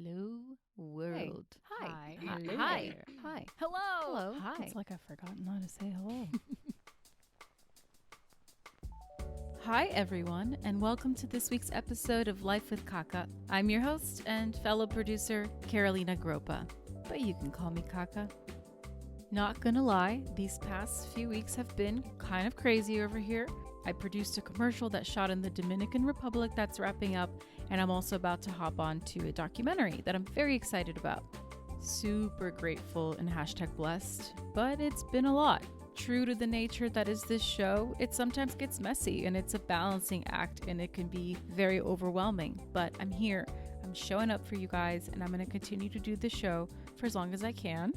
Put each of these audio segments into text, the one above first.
Hello, world. Hi. Hello Hi. there. Hi. Hello. Hello. Hi. It's like I've forgotten how to say hello. Hi, everyone, and welcome to this week's episode of Life with Kaka. I'm your host and fellow producer, Carolina Groppa, but you can call me Kaka. Not gonna lie, these past few weeks have been kind of crazy over here. I produced a commercial that shot in the Dominican Republic that's wrapping up, and I'm also about to hop on to a documentary that I'm very excited about. Super grateful and #blessed, but it's been a lot. True to the nature that is this show, it sometimes gets messy and it's a balancing act and it can be very overwhelming, but I'm here. I'm showing up for you guys and I'm going to continue to do the show for as long as I can.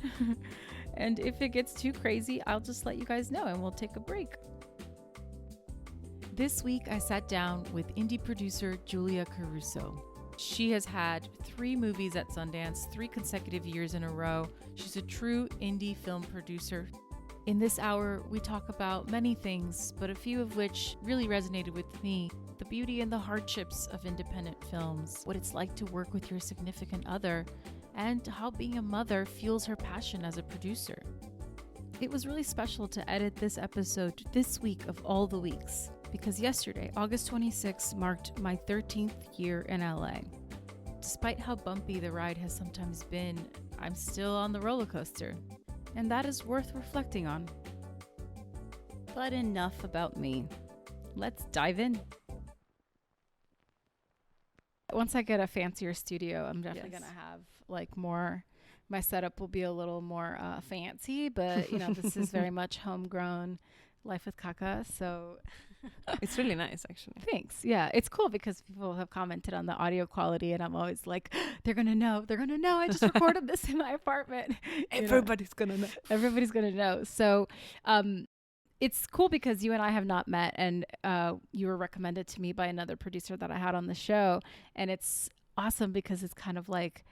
And if it gets too crazy, I'll just let you guys know and we'll take a break. This week, I sat down with indie producer Giulia Caruso. She has had 3 movies at Sundance, 3 consecutive years in a row. She's a true indie film producer. In this hour, we talk about many things, but a few of which really resonated with me. The beauty and the hardships of independent films, what it's like to work with your significant other, and how being a mother fuels her passion as a producer. It was really special to edit this episode this week of all the weeks, because yesterday, August 26th, marked my 13th year in LA. Despite how bumpy the ride has sometimes been, I'm still on the roller coaster, and that is worth reflecting on. But enough about me. Let's dive in. Once I get a fancier studio, I'm definitely going to have like more, my setup will be a little more fancy, but you know, this is very much homegrown Life with Kaka, so It's really nice, actually. thanks. Yeah, it's cool because people have commented on the audio quality and I'm always like, they're going to know. I just recorded this in my apartment. Everybody's gonna know. Everybody's going to know. So it's cool because you and I have not met and you were recommended to me by another producer that I had on the show. And it's awesome because it's kind of like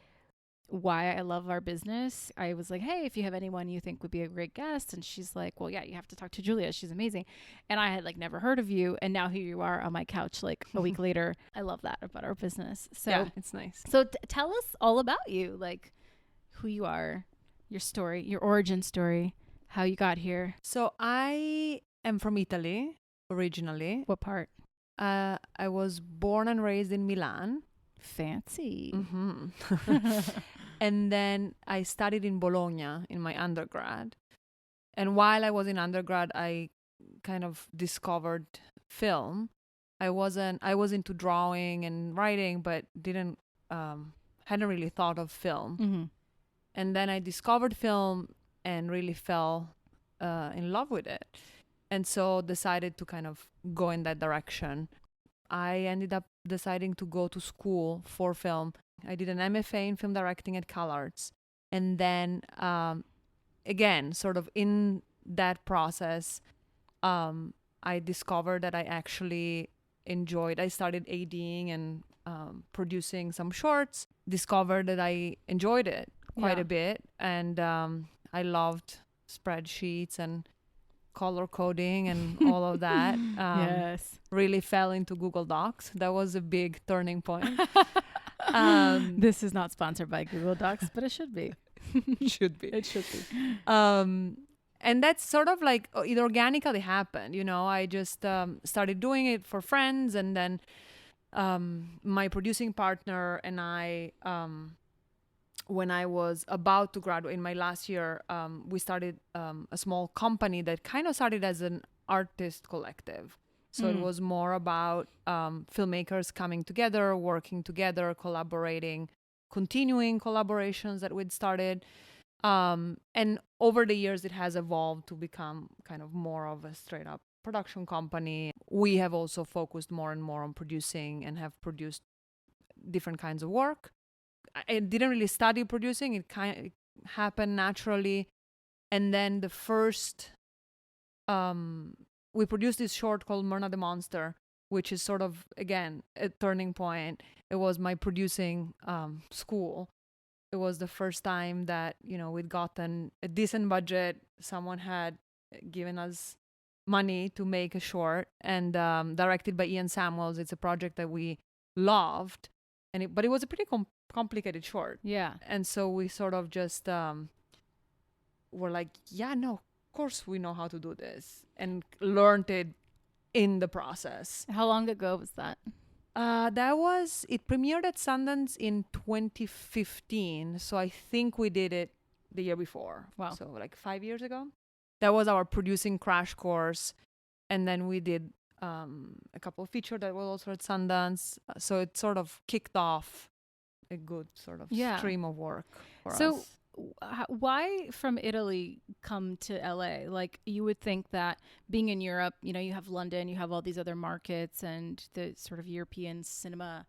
why I love our business. I was like, hey, if you have anyone you think would be a great guest. And she's like, well, yeah, you have to talk to Giulia. She's amazing. And I had like never heard of you. And now here you are on my couch like a week later. I love that about our business. So Yeah, it's nice. So tell us all about you, like who you are, your story, your origin story, how you got here. So I am from Italy, originally. What part? I was born and raised in Milan. Fancy. Mm-hmm. And then I studied in Bologna in my undergrad. And while I was in undergrad, I kind of discovered film. I was into drawing and writing, but hadn't really thought of film. Mm-hmm. And then I discovered film and really fell in love with it. And so decided to kind of go in that direction. I ended up deciding to go to school for film. I did an MFA in film directing at CalArts. And then, again, sort of in that process, I discovered that I actually enjoyed. I started ADing and producing some shorts, discovered that I enjoyed it quite a bit. And I loved spreadsheets and color coding and all of that. Yes. Really fell into Google Docs. That was a big turning point. This is not sponsored by Google Docs, but it should be. Should be. It should be. And that's sort of like it organically happened. You know, I just started doing it for friends, and then my producing partner and I, when I was about to graduate in my last year, we started a small company that kind of started as an artist collective. So it was more about filmmakers coming together, working together, collaborating, continuing collaborations that we'd started. And over the years, it has evolved to become kind of more of a straight up production company. We have also focused more and more on producing and have produced different kinds of work. I didn't really study producing. It kind of happened naturally. And then the first, we produced this short called MYRNA the Monster, which is sort of, again, a turning point. It was my producing school. It was the first time that, you know, we'd gotten a decent budget. Someone had given us money to make a short, and directed by Ian Samuels. It's a project that we loved. But it was a pretty complicated short. Yeah. And so we sort of just were like, yeah, no, of course we know how to do this, and learned it in the process. How long ago was that? It premiered at Sundance in 2015. So I think we did it the year before. Wow. So like 5 years ago. That was our producing crash course. And then we did a couple of features that were also at Sundance. So it sort of kicked off a good sort of stream of work for us. So why from Italy come to LA? Like, you would think that being in Europe, you know, you have London, you have all these other markets, and the sort of European cinema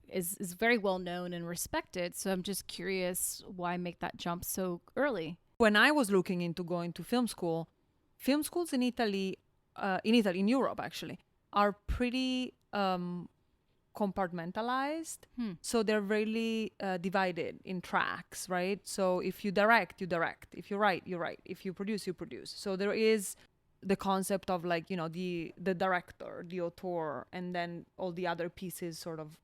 is very well known and respected. So I'm just curious, why make that jump so early? When I was looking into going to film schools in Europe actually, are pretty compartmentalized. So they're really divided in tracks, right? So if you direct, you direct. If you write, you write. If you produce, you produce. So there is the concept of like, you know, the director, the auteur, and then all the other pieces sort of,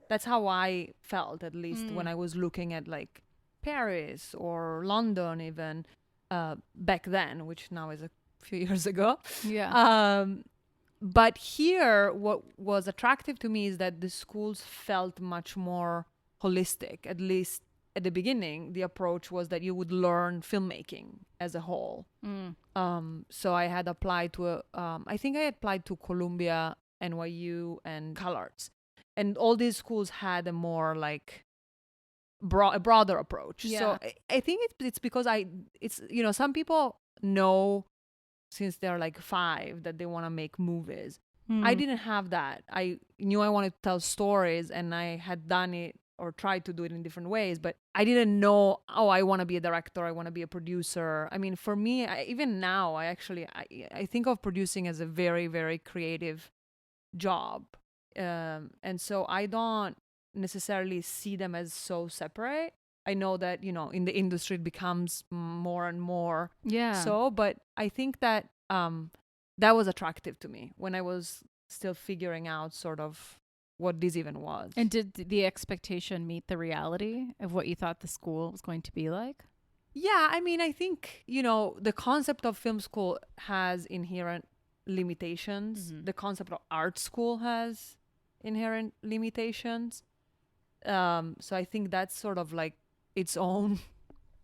that's how I felt, at least when I was looking at like Paris or London even back then, which now is a few years ago. Yeah. But here, what was attractive to me is that the schools felt much more holistic. At least at the beginning, the approach was that you would learn filmmaking as a whole. So I had applied to I think I applied to Columbia, NYU, and CalArts. And all these schools had a more like a broader approach. Yeah. So I think it's because you know, some people know since they're like 5 that they want to make movies. I didn't have that. I knew I wanted to tell stories, and I had done it or tried to do it in different ways, but I didn't know, oh, I want to be a director, I want to be a producer. I mean, for me, even now, I think of producing as a very, very creative job. And so I don't necessarily see them as so separate. I know that, you know, in the industry it becomes more and more so, but I think that that was attractive to me when I was still figuring out sort of what this even was. And did the expectation meet the reality of what you thought the school was going to be like? Yeah, I mean, I think, you know, the concept of film school has inherent limitations. The concept of art school has inherent limitations. So I think that's sort of like its own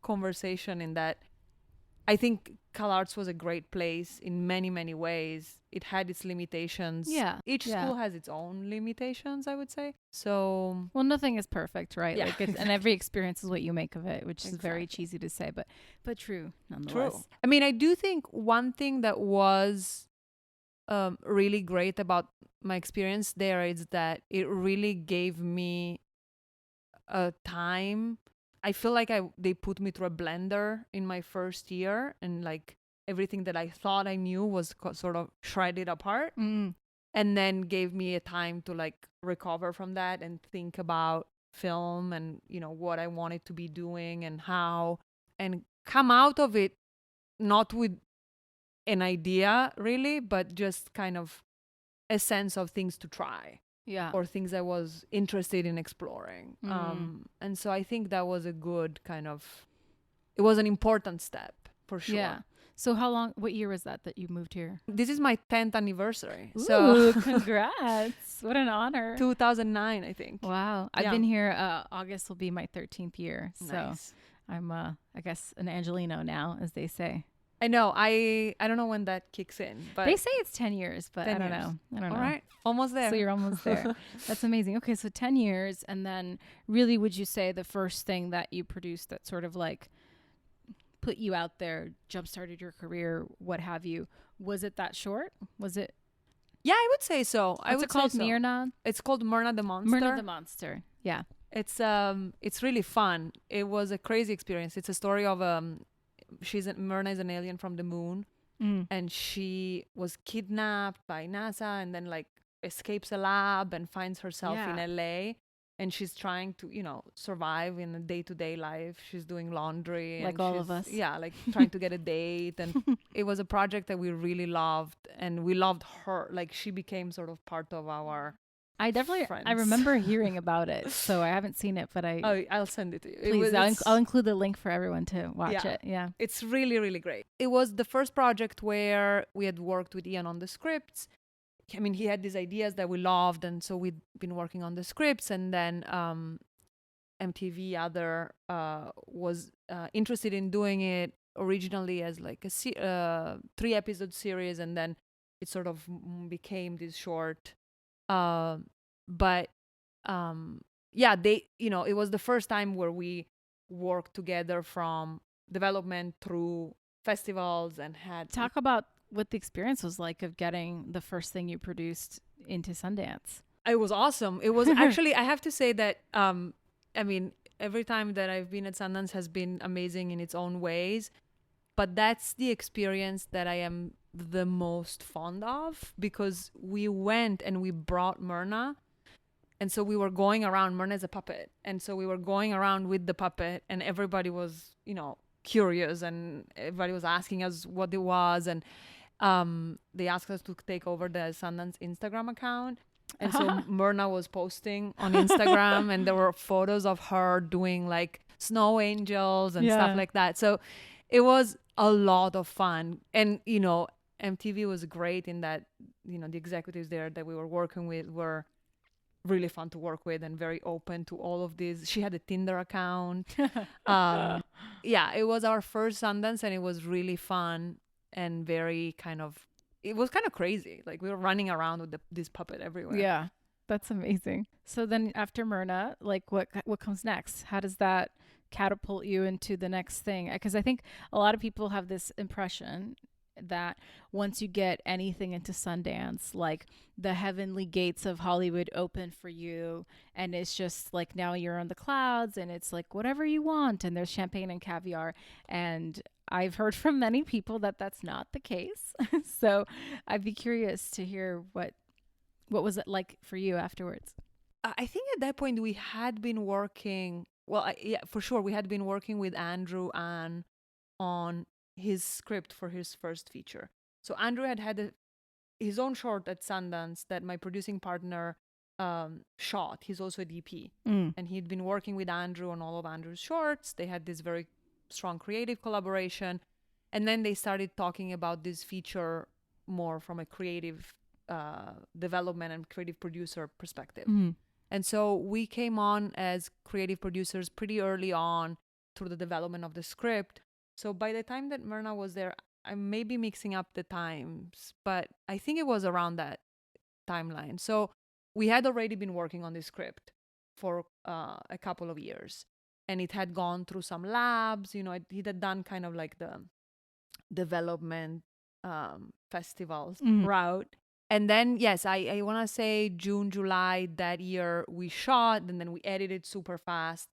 conversation, in that I think CalArts was a great place in many, many ways. It had its limitations. Yeah. Each school has its own limitations, I would say. So, well, nothing is perfect, right? Yeah, like and every experience is what you make of it, which is very cheesy to say, but true nonetheless. True. I mean, I do think one thing that was really great about my experience there is that it really gave me a time. I feel like they put me through a blender in my first year, and like everything that I thought I knew was sort of shredded apart, and then gave me a time to like recover from that and think about film and, you know, what I wanted to be doing and how, and come out of it not with an idea really, but just kind of a sense of things to try. Yeah. Or things I was interested in exploring. And so I think that was a good it was an important step for sure. Yeah. So what year was that you moved here? This is my 10th anniversary. Ooh, so congrats. What an honor. 2009, I think. Wow. I've been here, August will be my 13th year. So nice. I'm, I guess, an Angelino now, as they say. I know. I don't know when that kicks in, but they say it's 10 years, but 10 I don't years. know. I don't know. All right. Almost there. So you're almost there. That's amazing. Okay. So 10 years. And then really, would you say the first thing that you produced that sort of like put you out there, jump-started your career, what have you, was it that short? Was it? Yeah, I would say so. What's it called? MYRNA? It's called MYRNA the Monster. MYRNA the Monster. Yeah. It's really fun. It was a crazy experience. It's a story of MYRNA is an alien from the moon, and she was kidnapped by NASA and then like escapes a lab and finds herself in LA, and she's trying to, you know, survive in a day-to-day life. She's doing laundry, like all of us. Yeah, like trying to get a date, and it was a project that we really loved, and we loved her. Like she became sort of part of our friends. I remember hearing about it, so I haven't seen it, but I'll send it to you. Please, I'll include the link for everyone to watch it. Yeah. It's really, really great. It was the first project where we had worked with Ian on the scripts. I mean, he had these ideas that we loved, and so we'd been working on the scripts, and then MTV Other was interested in doing it originally as like a 3-episode series, and then it sort of became this short. But it was the first time where we worked together from development through festivals and had talk about what the experience was like of getting the first thing you produced into Sundance. It was awesome. It was actually, I have to say that, I mean, every time that I've been at Sundance has been amazing in its own ways, but that's the experience that I am the most fond of, because we went and we brought MYRNA. And so we were going around. MYRNA is a puppet. And so we were going around with the puppet, and everybody was, curious, and everybody was asking us what it was. And they asked us to take over the Sundance Instagram account. And so MYRNA was posting on Instagram, and there were photos of her doing like snow angels and stuff like that. So it was a lot of fun. And, MTV was great in that, the executives there that we were working with were really fun to work with and very open to all of this. She had a Tinder account. It was our first Sundance, and it was really fun and very it was kind of crazy. Like, we were running around with this puppet everywhere. Yeah, that's amazing. So then after MYRNA, like what comes next? How does that catapult you into the next thing? Because I think a lot of people have this impression that once you get anything into Sundance, like the heavenly gates of Hollywood open for you, and it's just like now you're on the clouds, and it's like whatever you want, and there's champagne and caviar. And I've heard from many people that that's not the case. So I'd be curious to hear what was it like for you afterwards? I think at that point we had been working, for sure, we had been working with Andrew and on his script for his first feature. So Andrew had his own short at Sundance that my producing partner shot. He's also a DP. And he'd been working with Andrew on all of Andrew's shorts. They had this very strong creative collaboration. And then they started talking about this feature more from a creative development and creative producer perspective. And so we came on as creative producers pretty early on through the development of the script. So by the time that MYRNA was there, I may be mixing up the times, but I think it was around that timeline. So we had already been working on this script for a couple of years, and it had gone through some labs. It had done kind of like the development festivals route. And then, yes, I want to say June, July that year we shot, and then we edited super fast.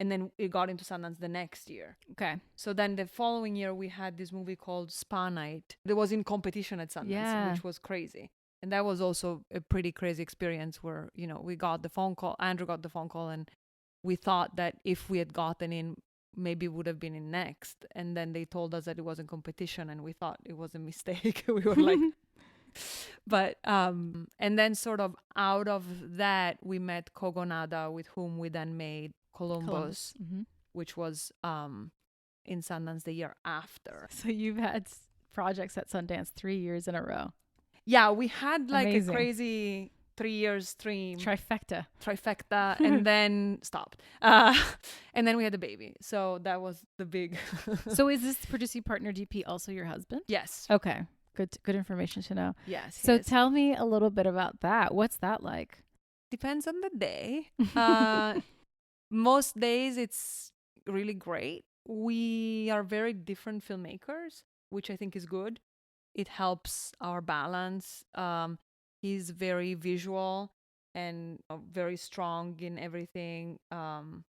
And then it got into Sundance the next year. Okay. So then the following year, we had this movie called Spa Night. That was in competition at Sundance, which was crazy. And that was also a pretty crazy experience where, we got the phone call, Andrew got the phone call, and we thought that if we had gotten in, maybe it would have been in next. And then they told us that it was in competition, and we thought it was a mistake. We were like... But and then sort of out of that, we met Kogonada, with whom we then made Columbus. Which was in Sundance the year after. So you've had projects at Sundance 3 years in a row. Yeah, we had like Amazing. a crazy 3 year stream. Trifecta. And then stopped. And then we had the baby. So that was the big... So is this producing partner DP also your husband? Yes. Okay. Good information to know. Yes. So tell me a little bit about that. What's that like? Depends on the day. Most days it's really great. We are very different filmmakers, which I think is good. It helps our balance. He's very visual and very strong in everything. On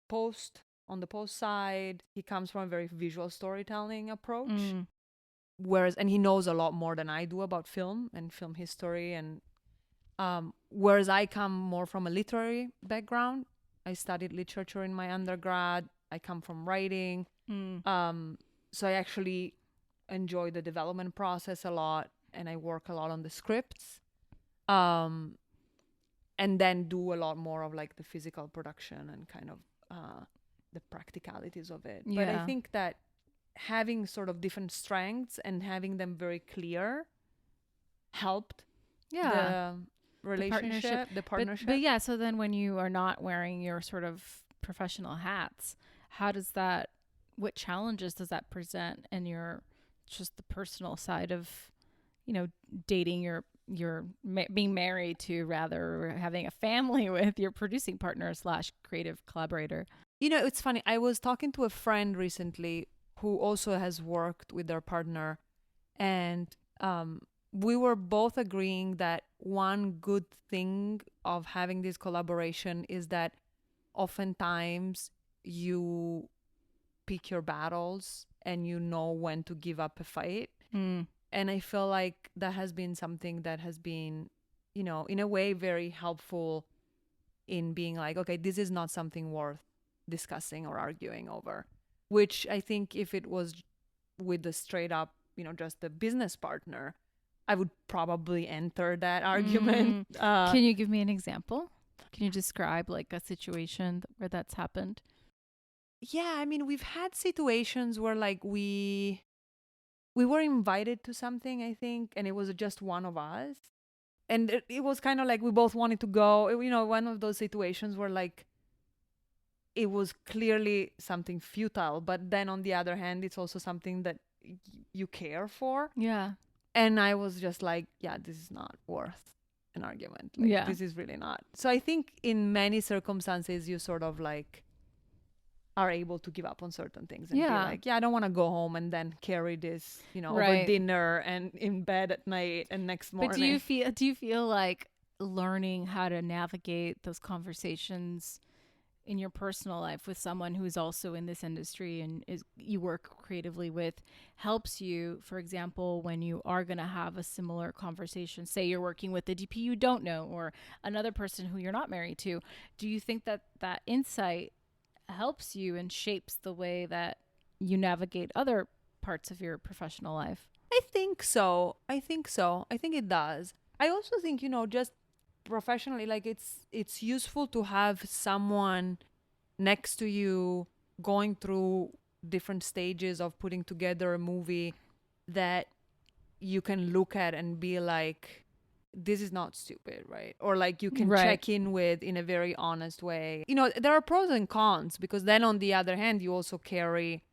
the post side, he comes from a very visual storytelling approach. And he knows a lot more than I do about film and film history. And whereas I come more from a literary background. I studied literature in my undergrad. I come from writing. So I actually enjoy the development process a lot, and I work a lot on the scripts. and then do a lot more of like the physical production and kind of the practicalities of it. But I think that having sort of different strengths and having them very clear helped the relationship, the partnership. But yeah, so then when you are not wearing your sort of professional hats, how does that, what challenges does that present in your, just the personal side of, you know, dating your being married to, rather, or having a family with your producing partner / creative collaborator? You know, it's funny. I was talking to a friend recently who also has worked with their partner, and we were both agreeing that one good thing of having this collaboration is that oftentimes you pick your battles and you know when to give up a fight. And I feel like that has been something that has been, you know, in a way very helpful in being like, okay, this is not something worth discussing or arguing over. Which I think if it was with the straight up, you know, just the business partner, I would probably enter that argument. Can you give me an example? Can you describe like a situation where that's happened? Yeah, I mean, we've had situations where like we were invited to something, I think, and it was just one of us. And it was kind of like we both wanted to go. You know, one of those situations where like it was clearly something futile, but then on the other hand, it's also something that you care for. Yeah. And I was just like, yeah, this is not worth an argument. Like, this is really not. So I think in many circumstances, you sort of like are able to give up on certain things and be like, yeah, I don't want to go home and then carry this, you know, over dinner and in bed at night and next morning. But do you feel like learning how to navigate those conversations in your personal life with someone who's also in this industry and you work creatively with helps you, for example, when you are going to have a similar conversation, say you're working with a DP you don't know or another person who you're not married to, do you think that that insight helps you and shapes the way that you navigate other parts of your professional life? I think so. I think it does. I also think, you know, just professionally, like it's useful to have someone next to you going through different stages of putting together a movie that you can look at and be like, this is not stupid, right? Or like you can check in with in a very honest way. You know, there are pros and cons, because then on the other hand, you also carry,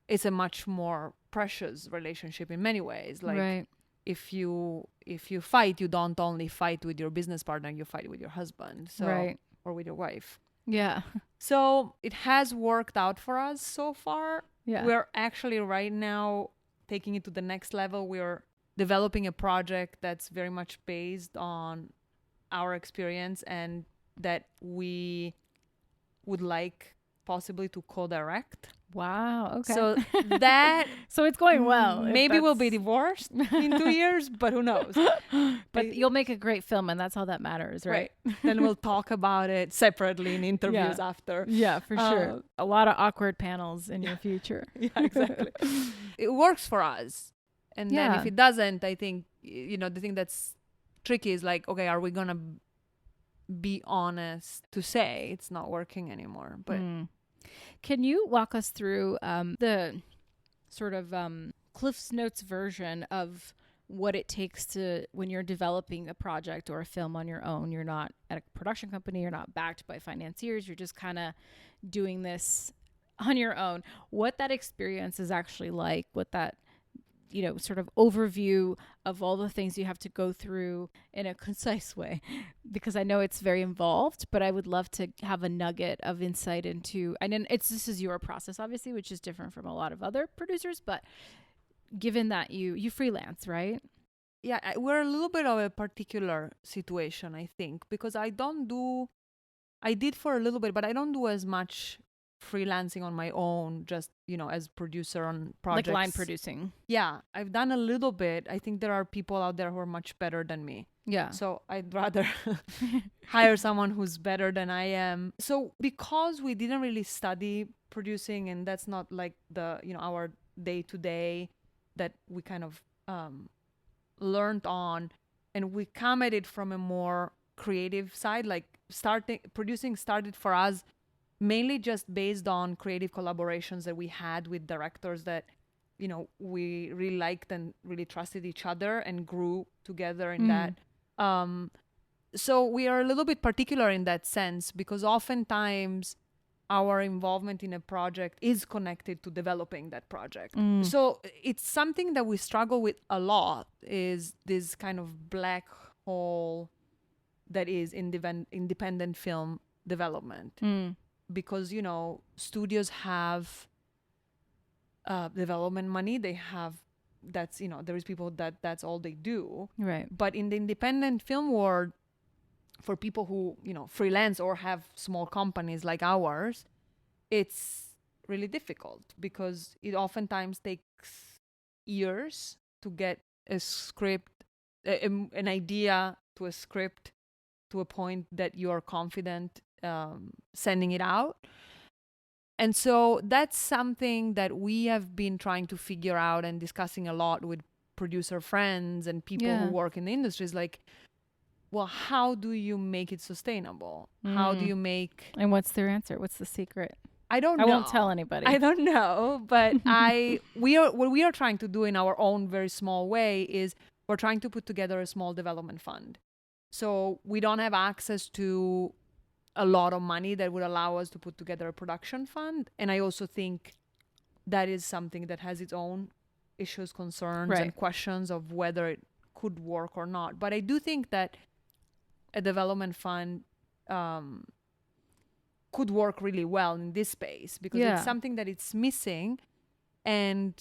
it's a much more precious relationship in many ways. Like if you fight, you don't only fight with your business partner, you fight with your husband, so or with your wife. Yeah. So it has worked out for us so far. Yeah. We're actually right now taking it to the next level. We're developing a project that's very much based on our experience and that we would like possibly to co-direct. Wow. Okay. So that so it's going well. Maybe we'll be divorced in 2 years, but who knows? But you'll make a great film, and that's all that matters, right? Then we'll talk about it separately in interviews after. Yeah, for sure. A lot of awkward panels in your future. Yeah, exactly. It works for us. And then if it doesn't, I think, you know, the thing that's tricky is like, okay, are we going to be honest to say it's not working anymore? But can you walk us through the sort of Cliff's Notes version of what it takes to, when you're developing a project or a film on your own, you're not at a production company, you're not backed by financiers, you're just kind of doing this on your own, what that experience is actually like, what that, you know, sort of overview of all the things you have to go through in a concise way, because I know it's very involved, but I would love to have a nugget of insight into, and then this is your process, obviously, which is different from a lot of other producers, but given that you freelance, right? Yeah, we're a little bit of a particular situation, I think, because I did for a little bit, but I don't do as much freelancing on my own, just, you know, as producer on projects. Like line producing. Yeah, I've done a little bit. I think there are people out there who are much better than me. Yeah. So I'd rather hire someone who's better than I am. So because we didn't really study producing, and that's not like the, you know, our day-to-day that we kind of learned on, and we come at it from a more creative side, like producing started for us mainly just based on creative collaborations that we had with directors that, you know, we really liked and really trusted each other and grew together in that. So we are a little bit particular in that sense, because oftentimes our involvement in a project is connected to developing that project. So it's something that we struggle with a lot, is this kind of black hole that is independent film development. Because, you know, studios have development money. They have, that's, you know, there is people that's all they do. Right. But in the independent film world, for people who, you know, freelance or have small companies like ours, it's really difficult because it oftentimes takes years to get a script, an idea to a script to a point that you're confident sending it out. And so that's something that we have been trying to figure out and discussing a lot with producer friends and people who work in the industry. Is like, well, how do you make it sustainable? How do you make... And what's their answer? What's the secret? I don't know. I won't tell anybody. I don't know. But what we are trying to do in our own very small way is we're trying to put together a small development fund. So we don't have access to a lot of money that would allow us to put together a production fund. And I also think that is something that has its own issues, concerns, and questions of whether it could work or not. But I do think that a development fund could work really well in this space, because it's something that it's missing, and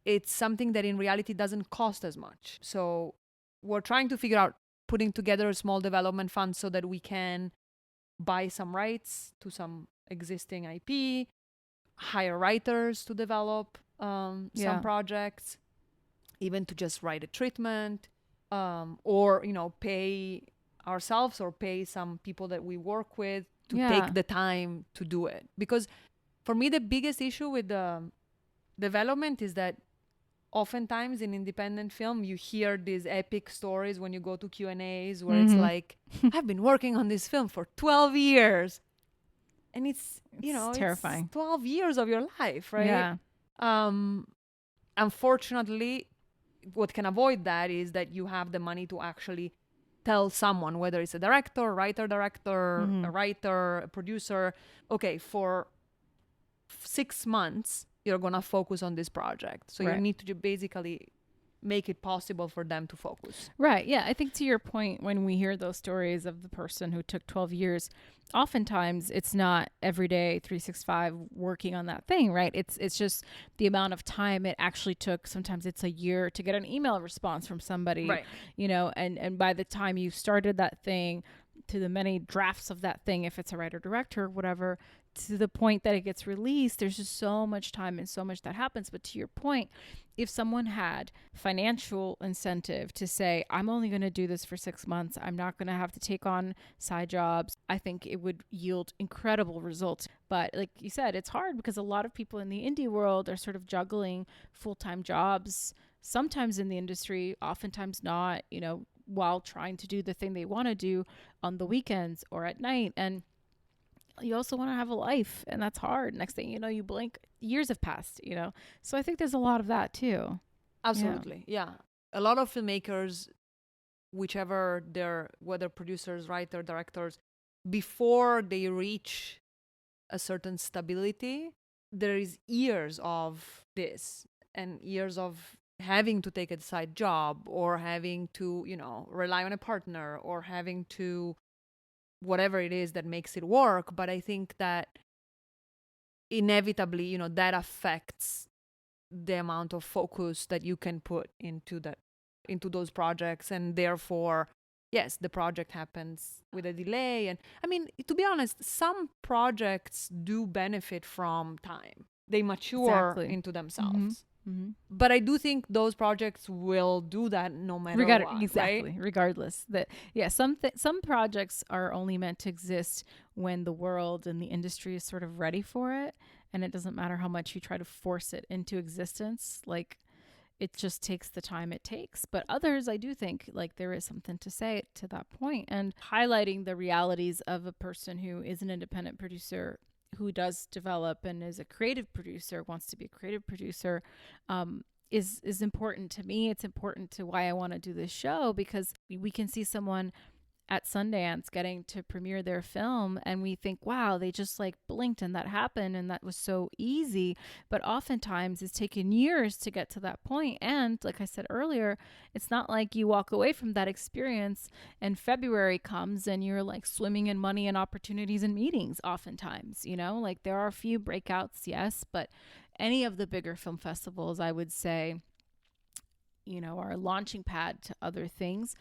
it's something that in reality doesn't cost as much. So we're trying to figure out putting together a small development fund so that we can buy some rights to some existing IP, hire writers to develop some projects, even to just write a treatment, or, you know, pay ourselves or pay some people that we work with to take the time to do it. Because for me, the biggest issue with the development is that oftentimes in independent film, you hear these epic stories when you go to Q&As where it's like, I've been working on this film for 12 years. And it's you know, terrifying. It's 12 years of your life, right? Yeah. Unfortunately, what can avoid that is that you have the money to actually tell someone, whether it's a director, writer-director, a writer, a producer, okay, for 6 months, you're going to focus on this project. So you need to basically make it possible for them to focus. Right. Yeah. I think to your point, when we hear those stories of the person who took 12 years, oftentimes it's not every day 365 working on that thing, right? It's just the amount of time it actually took. Sometimes it's a year to get an email response from somebody, you know, and by the time you started that thing, to the many drafts of that thing, if it's a writer, director, whatever, to the point that it gets released, there's just so much time and so much that happens. But to your point, if someone had financial incentive to say, I'm only going to do this for 6 months, I'm not going to have to take on side jobs, I think it would yield incredible results. But like you said, it's hard because a lot of people in the indie world are sort of juggling full-time jobs, sometimes in the industry, oftentimes not, you know, while trying to do the thing they want to do on the weekends or at night. And you also want to have a life, and that's hard. Next thing you know, you blink, years have passed, you know. So I think there's a lot of that too. Absolutely. Yeah. A lot of filmmakers, whichever they're, whether producers, writer, directors, before they reach a certain stability, there is years of this and years of having to take a side job or having to, you know, rely on a partner or having to whatever it is that makes it work. But I think that inevitably, you know, that affects the amount of focus that you can put into those projects. And therefore, yes, the project happens with a delay. And I mean, to be honest, some projects do benefit from time. They mature into themselves. But I do think those projects will do that no matter what. Exactly, right? Regardless. Some projects are only meant to exist when the world and the industry is sort of ready for it, and it doesn't matter how much you try to force it into existence. Like, it just takes the time it takes. But others, I do think like there is something to say to that point, and highlighting the realities of a person who is an independent producer who does develop and is a creative producer, wants to be a creative producer, is important to me. It's important to why I want to do this show, because we can see someone at Sundance getting to premiere their film and we think, wow, they just like blinked and that happened and that was so easy. But oftentimes it's taken years to get to that point. And like I said earlier, it's not like you walk away from that experience and February comes and you're like swimming in money and opportunities and meetings oftentimes, you know, like there are a few breakouts, yes, but any of the bigger film festivals, I would say, you know, are a launching pad to other things.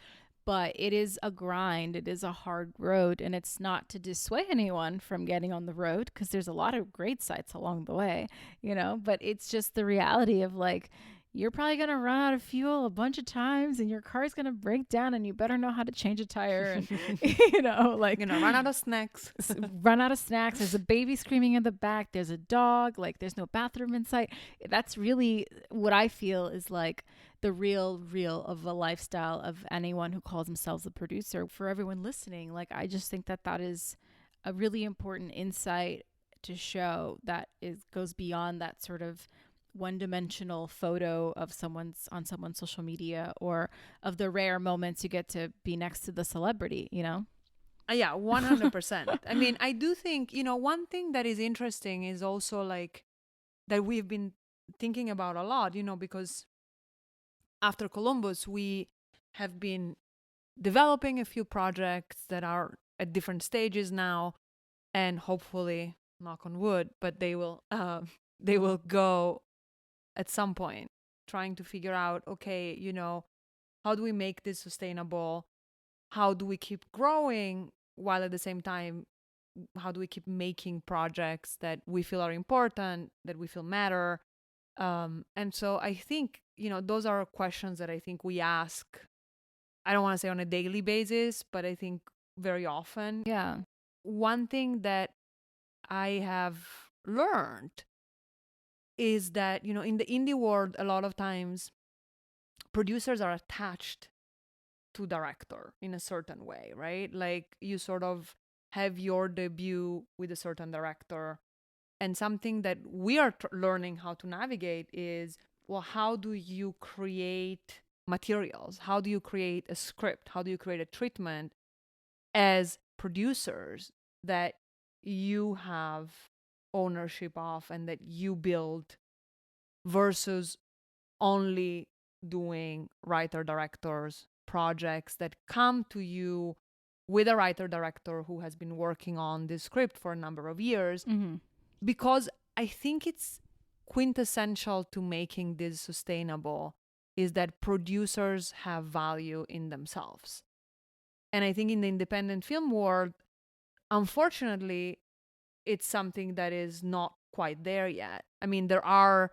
But it is a grind. It is a hard road. And it's not to dissuade anyone from getting on the road, because there's a lot of great sites along the way, you know, but it's just the reality of like, you're probably going to run out of fuel a bunch of times and your car's going to break down and you better know how to change a tire. And, you know, like, You're gonna run out of snacks. run out of snacks. There's a baby screaming in the back. There's a dog. Like, there's no bathroom in sight. That's really what I feel is like the real of a lifestyle of anyone who calls themselves a producer. For everyone listening, like, I just think that that is a really important insight to show that goes beyond that sort of one-dimensional photo of someone's social media, or of the rare moments you get to be next to the celebrity, you know? Yeah, 100%. I mean, I do think, you know, one thing that is interesting is also like that we've been thinking about a lot, you know, because after Columbus, we have been developing a few projects that are at different stages now, and hopefully, knock on wood, but they will go at some point, trying to figure out, okay, you know, how do we make this sustainable? How do we keep growing while at the same time, how do we keep making projects that we feel are important, that we feel matter? And so I think, you know, those are questions that I think we ask, I don't want to say on a daily basis, but I think very often. Yeah. One thing that I have learned is that, you know, in the indie world, a lot of times producers are attached to director in a certain way, right? Like you sort of have your debut with a certain director. And something that we are learning how to navigate is, well, how do you create materials? How do you create a script? How do you create a treatment as producers that you have ownership of and that you build, versus only doing writer directors projects that come to you with a writer director who has been working on this script for a number of years? Mm-hmm. Because I think it's quintessential to making this sustainable is that producers have value in themselves. And I think in the independent film world, unfortunately, it's something that is not quite there yet. I mean, there are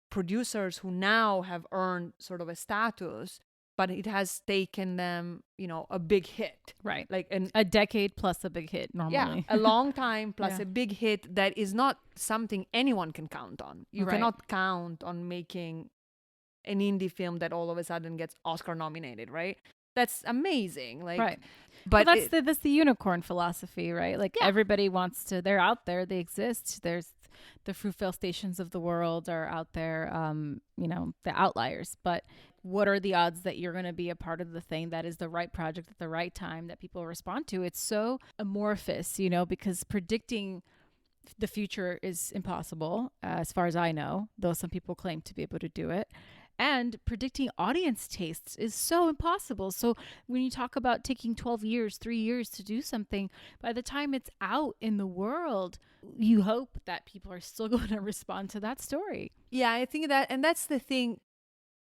producers who now have earned sort of a status, but it has taken them, you know, a big hit. Right. Like a decade plus a big hit normally. Yeah, a long time plus Yeah. a big hit that is not something anyone can count on. You Right. cannot count on making an indie film that all of a sudden gets Oscar nominated, right? That's amazing. Like, Right. But well, that's the unicorn philosophy, right? Like Yeah. everybody wants to, they're out there, they exist. There's the Fruitvale Stations of the world are out there, you know, the outliers. But what are the odds that you're going to be a part of the thing that is the right project at the right time that people respond to? It's so amorphous, you know, because predicting the future is impossible, as far as I know, though some people claim to be able to do it. And predicting audience tastes is so impossible. So when you talk about taking 12 years, 3 years to do something, by the time it's out in the world, you hope that people are still going to respond to that story. Yeah, I think that, and that's the thing,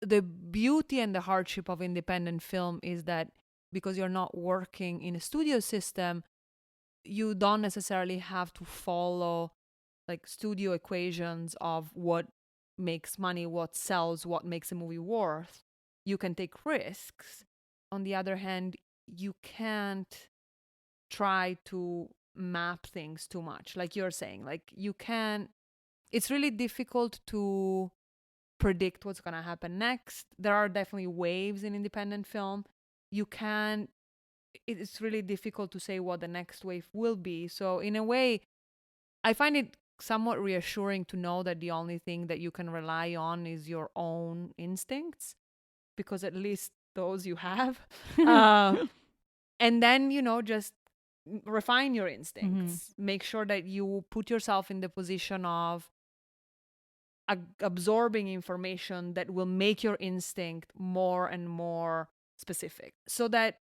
the beauty and the hardship of independent film is that because you're not working in a studio system, you don't necessarily have to follow like studio equations of what makes money, what sells, what makes a movie worth. You can take risks. On the other hand, you can't try to map things too much. Like you're saying, like you can, it's really difficult to predict what's going to happen next. There are definitely waves in independent film. You can't, it's really difficult to say what the next wave will be. So in a way, I find it somewhat reassuring to know that the only thing that you can rely on is your own instincts, because at least those you have. And then, just refine your instincts. Make sure that you put yourself in the position of absorbing information that will make your instinct more and more specific, so that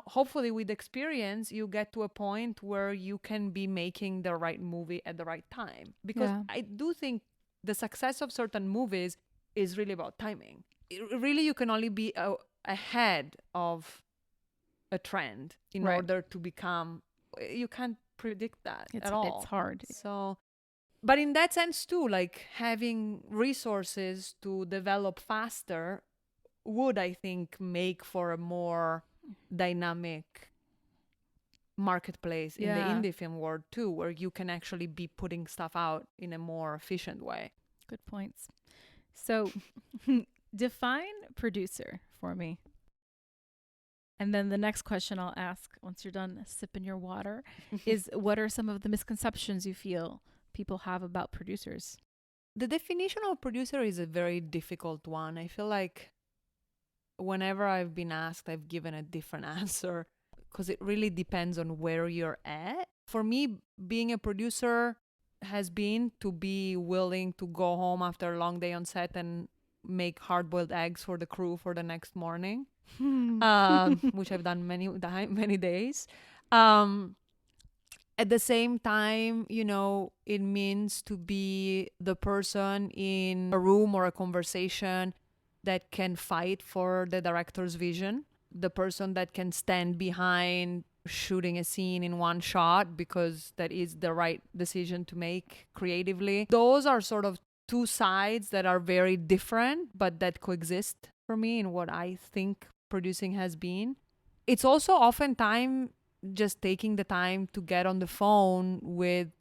hopefully with experience you get to a point where you can be making the right movie at the right time. Because I do think the success of certain movies is really about timing. Really, you can only be ahead of a trend in order to become, you can't predict that at all. It's hard. So, but in that sense too, like having resources to develop faster would, I think, make for a more dynamic marketplace in the indie film world too, where you can actually be putting stuff out in a more efficient way. Good points. So define producer for me. And then the next question I'll ask once you're done sipping your water is, what are some of the misconceptions you feel people have about producers? The definition of producer is a very difficult one. I feel like whenever I've been asked, I've given a different answer, because it really depends on where you're at. For me, being a producer has been to be willing to go home after a long day on set and make hard-boiled eggs for the crew for the next morning, which I've done many days. At the same time, it means to be the person in a room or a conversation that can fight for the director's vision, the person that can stand behind shooting a scene in one shot because that is the right decision to make creatively. Those are sort of two sides that are very different, but that coexist for me in what I think producing has been. It's also oftentimes just taking the time to get on the phone with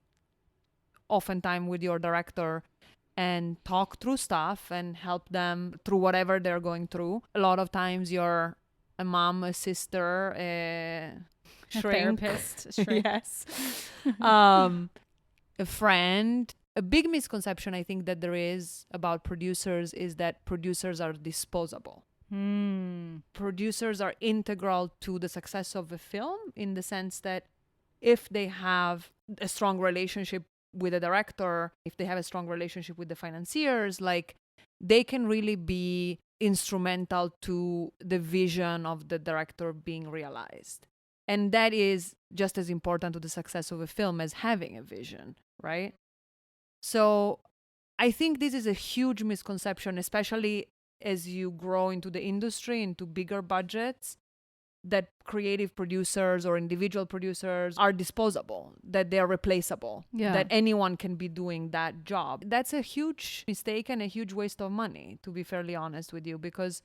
your director and talk through stuff and help them through whatever they're going through. A lot of times you're a mom, a sister, a shrink. Therapist, shrink. Yes. A friend. A big misconception I think that there is about producers is that producers are disposable. Producers are integral to the success of a film, in the sense that if they have a strong relationship with a director, if they have a strong relationship with the financiers, like, they can really be instrumental to the vision of the director being realized. And that is just as important to the success of a film as having a vision, right? So I think this is a huge misconception, especially as you grow into the industry, into bigger budgets, that creative producers or individual producers are disposable, that they're replaceable, that anyone can be doing that job. That's a huge mistake and a huge waste of money, to be fairly honest with you, because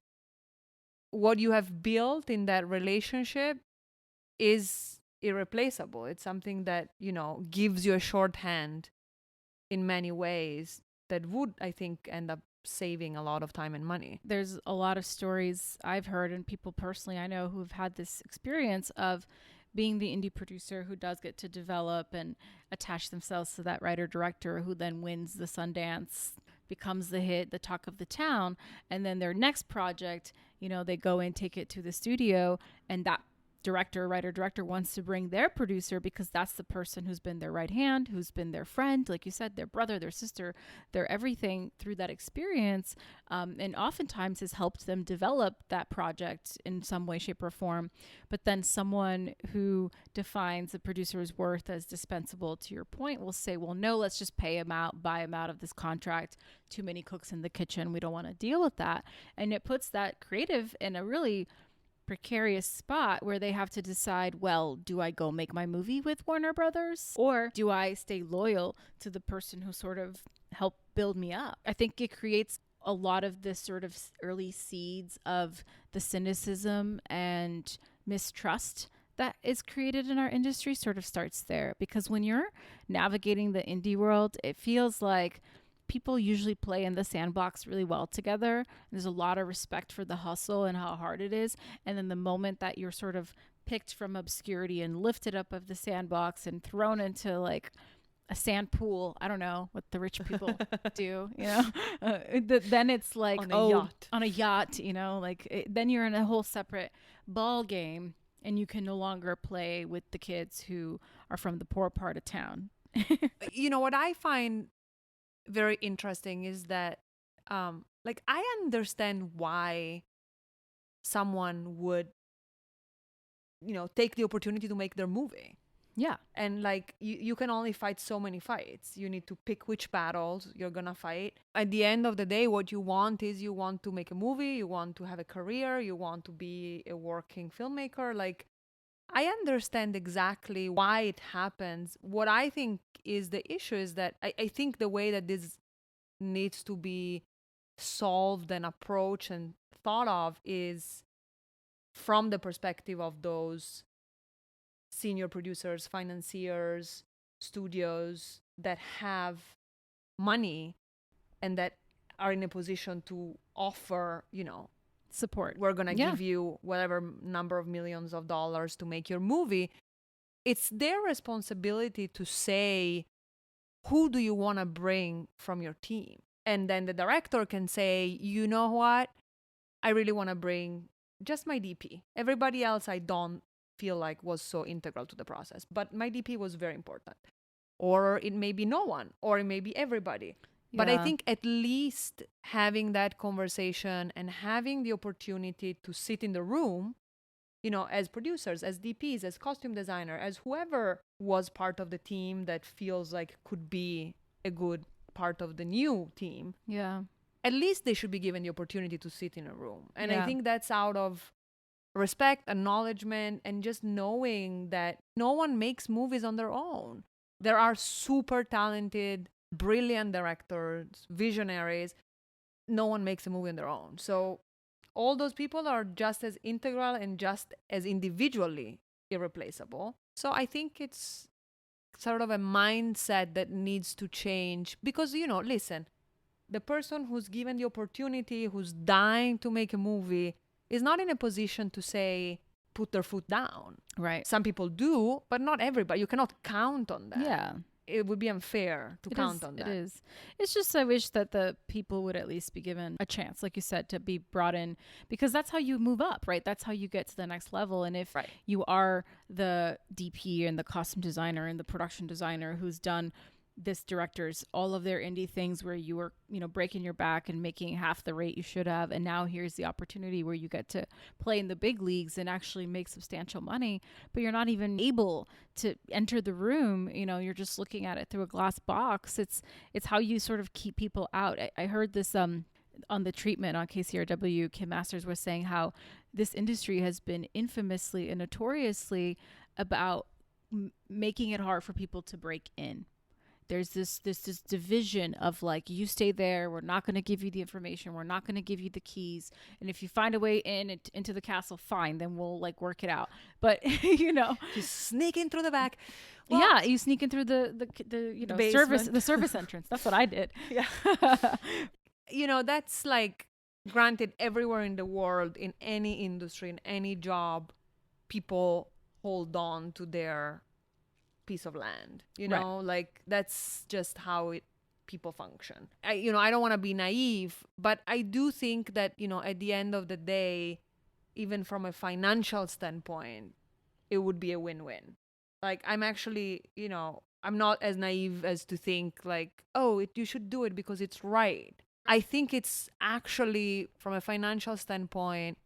what you have built in that relationship is irreplaceable. It's something that, gives you a shorthand in many ways that would, I think, end up saving a lot of time and money. There's a lot of stories I've heard, and people personally I know who've had this experience of being the indie producer who does get to develop and attach themselves to that writer director, who then wins the Sundance, becomes the hit, the talk of the town, and then their next project, they go and take it to the studio, and that writer director wants to bring their producer, because that's the person who's been their right hand, who's been their friend, like you said, their brother, their sister, their everything through that experience, and oftentimes has helped them develop that project in some way, shape, or form. But then someone who defines the producer's worth as dispensable, to your point, will say, well, no, let's just pay him out, buy him out of this contract. Too many cooks in the kitchen. We don't want to deal with that. And it puts that creative in a really precarious spot where they have to decide, well, do I go make my movie with Warner Brothers, or do I stay loyal to the person who sort of helped build me up? I think it creates a lot of this sort of early seeds of the cynicism and mistrust that is created in our industry sort of starts there, because when you're navigating the indie world, it feels like people usually play in the sandbox really well together. There's a lot of respect for the hustle and how hard it is. And then the moment that you're sort of picked from obscurity and lifted up of the sandbox and thrown into like a sand pool, I don't know what the rich people do, you know, then it's like, yacht. On a yacht, you know, like then you're in a whole separate ball game and you can no longer play with the kids who are from the poor part of town. You know, what I find very interesting is that, like, I understand why someone would, you know, take the opportunity to make their movie. Yeah. And like, you can only fight so many fights. You need to pick which battles you're gonna fight. At the end of the day, what you want is you want to make a movie, you want to have a career, you want to be a working filmmaker. Like, I understand exactly why it happens. What I think is the issue is that I think the way that this needs to be solved and approached and thought of is from the perspective of those senior producers, financiers, studios that have money and that are in a position to offer, you know, Support. we're going to give you whatever number of millions of dollars to make your movie. It's their responsibility to say, who do you want to bring from your team? And then the director can say, you know what? I really want to bring just my DP. Everybody else I don't feel like was so integral to the process, but my DP was very important. Or it may be no one, or it may be everybody. Yeah. But I think at least having that conversation and having the opportunity to sit in the room, you know, as producers, as DPs, as costume designer, as whoever was part of the team that feels like could be a good part of the new team. Yeah. At least they should be given the opportunity to sit in a room. And Yeah. I think that's out of respect, acknowledgement, and just knowing that no one makes movies on their own. There are super talented, brilliant directors, visionaries. No one makes a movie on their own. So all those people are just as integral and just as individually irreplaceable. So I think it's sort of a mindset that needs to change because, you know, listen, the person who's given the opportunity, who's dying to make a movie, is not in a position to say, put their foot down. Right. Some people do, but not everybody. You cannot count on that. Yeah. It would be unfair to count on that. It is. It's just, I wish that the people would at least be given a chance, like you said, to be brought in, because that's how you move up, right? That's how you get to the next level. And if you are the DP and the costume designer and the production designer who's done this director's all of their indie things where you were, you know, breaking your back and making half the rate you should have, and now here's the opportunity where you get to play in the big leagues and actually make substantial money, but you're not even able to enter the room, you know, you're just looking at it through a glass box. It's how you sort of keep people out. I heard this on the treatment on KCRW. Kim Masters was saying how this industry has been infamously and notoriously about making it hard for people to break in. There's this division of like, you stay there, we're not going to give you the information, we're not going to give you the keys, and if you find a way into the castle, fine, then we'll like work it out. But you know, you sneak in through the back. Well, yeah, you sneak in through the you know, service entrance. That's what I did. Yeah. You know, that's like, granted, everywhere in the world, in any industry, in any job, people hold on to their piece of land, you know, like that's just how people function. I don't want to be naive, but I do think that, you know, at the end of the day, even from a financial standpoint, it would be a win-win. Like, I'm actually, you know, I'm not as naive as to think like, oh, you should do it because it's right. I think it's actually, from a financial standpoint,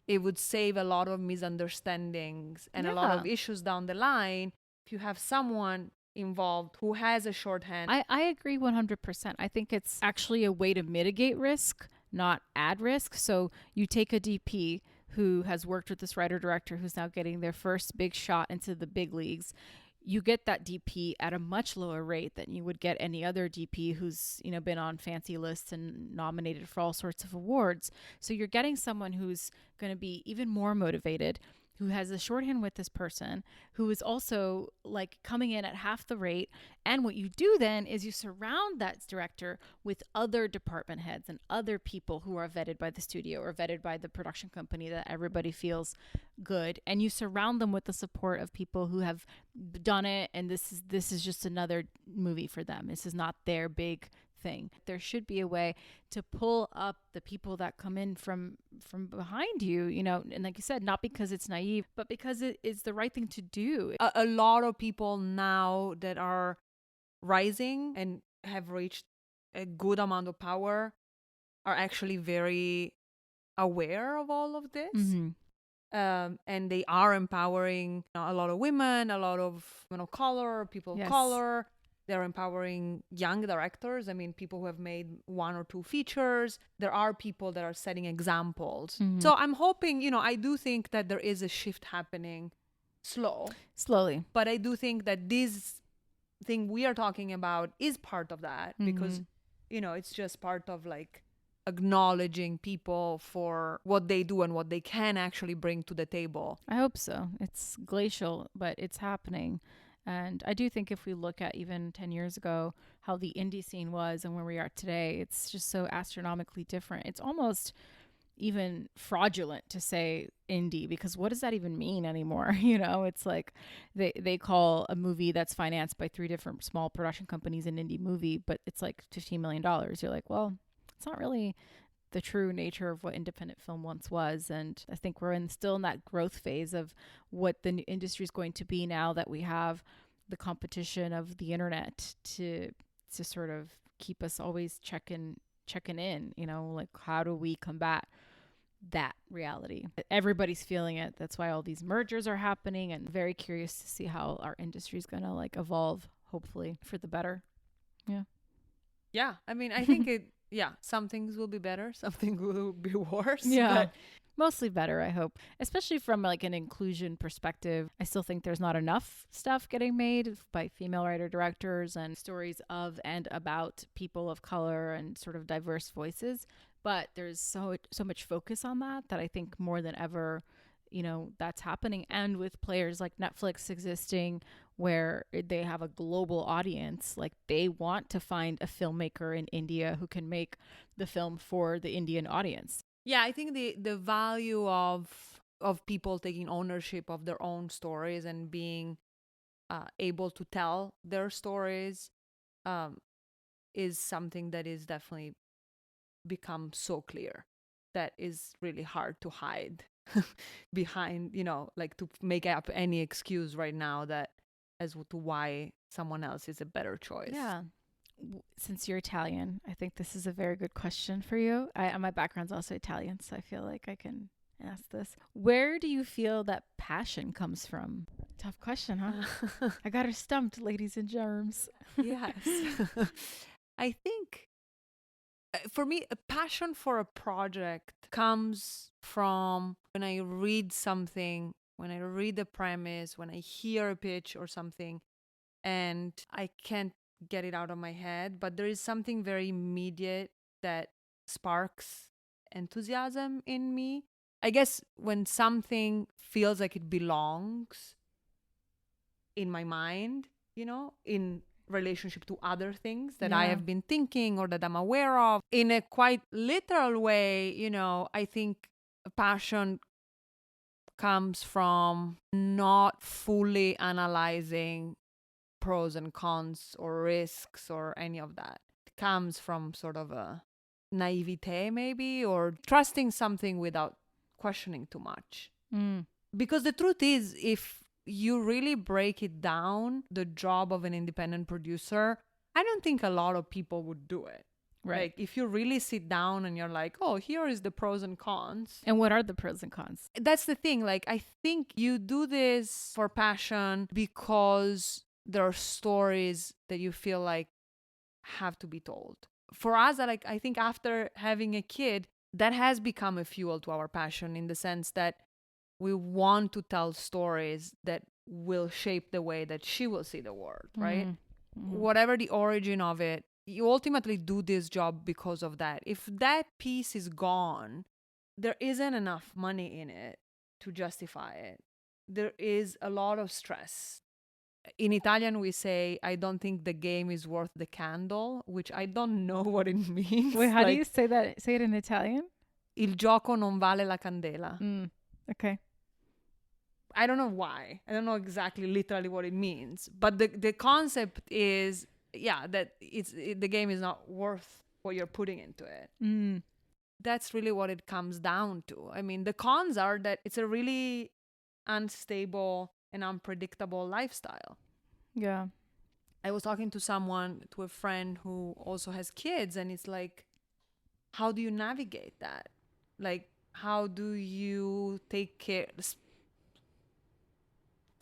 it would save a lot of misunderstandings and a lot of issues down the line if you have someone involved who has a shorthand. I agree 100%. I think it's actually a way to mitigate risk, not add risk. So you take a DP who has worked with this writer-director who's now getting their first big shot into the big leagues. You get that DP at a much lower rate than you would get any other DP who's, you know, been on fancy lists and nominated for all sorts of awards. So you're getting someone who's going to be even more motivated, who has a shorthand with this person, who is also like coming in at half the rate. And what you do then is you surround that director with other department heads and other people who are vetted by the studio or vetted by the production company, that everybody feels good. And you surround them with the support of people who have done it. And this is just another movie for them. This is not their big thing. There should be a way to pull up the people that come in from behind you, you know, and like you said, not because it's naive, but because it is the right thing to do. A lot of people now that are rising and have reached a good amount of power are actually very aware of all of this. And they are empowering a lot of women, a lot of color, people of color. They're empowering young directors. I mean, people who have made 1 or 2 features. There are people that are setting examples. So I'm hoping, I do think that there is a shift happening slowly. But I do think that this thing we are talking about is part of that because, it's just part of like acknowledging people for what they do and what they can actually bring to the table. I hope so. It's glacial, but it's happening. And I do think if we look at even 10 years ago, how the indie scene was and where we are today, it's just so astronomically different. It's almost even fraudulent to say indie, because what does that even mean anymore? It's like they call a movie that's financed by 3 different small production companies an indie movie, but it's like $15 million. You're like, well, it's not really the true nature of what independent film once was. And I think we're still in that growth phase of what the industry is going to be now that we have the competition of the internet to sort of keep us always checking in, like how do we combat that reality? Everybody's feeling it. That's why all these mergers are happening, and very curious to see how our industry is going to like evolve, hopefully for the better. Yeah. I mean, I think some things will be better, some things will be worse. But mostly better, I hope. Especially from like an inclusion perspective. I still think there's not enough stuff getting made by female writer-directors and stories of and about people of color and sort of diverse voices. But there's so much focus on that I think more than ever, that's happening. And with players like Netflix existing, where they have a global audience, like they want to find a filmmaker in India who can make the film for the Indian audience. Yeah, I think the value of people taking ownership of their own stories and being able to tell their stories is something that is definitely become so clear. That is really hard to hide behind, like to make up any excuse right now that as to why someone else is a better choice. Yeah. Since you're Italian, I think this is a very good question for you. My background's also Italian, so I feel like I can ask this. Where do you feel that passion comes from? Tough question, huh? I got her stumped, ladies and germs. Yes. I think for me, a passion for a project comes from when I read something, when I read the premise, when I hear a pitch or something, and I can't get it out of my head, but there is something very immediate that sparks enthusiasm in me. I guess when something feels like it belongs in my mind, in relationship to other things that I have been thinking or that I'm aware of. In a quite literal way, I think passion comes from not fully analyzing pros and cons or risks or any of that. It comes from sort of a naivete maybe, or trusting something without questioning too much. Because the truth is, if you really break it down, the job of an independent producer, I don't think a lot of people would do it. Right. Like if you really sit down and you're like, oh, here is the pros and cons. And what are the pros and cons? That's the thing. Like, I think you do this for passion because there are stories that you feel like have to be told. For us, I think after having a kid, that has become a fuel to our passion, in the sense that we want to tell stories that will shape the way that she will see the world, right? Whatever the origin of it, you ultimately do this job because of that. If that piece is gone, there isn't enough money in it to justify it. there is a lot of stress. In Italian, we say, I don't think the game is worth the candle, which I don't know what it means. Wait, how do you say that? Say it in Italian? Il gioco non vale la candela. Okay. I don't know why. I don't know exactly literally what it means. But the concept is, that the game is not worth what you're putting into it. That's really what it comes down to. I mean, the cons are that it's a really unstable and unpredictable lifestyle. Yeah. I was talking to a friend who also has kids, and it's like, how do you navigate that? Like, how do you take care?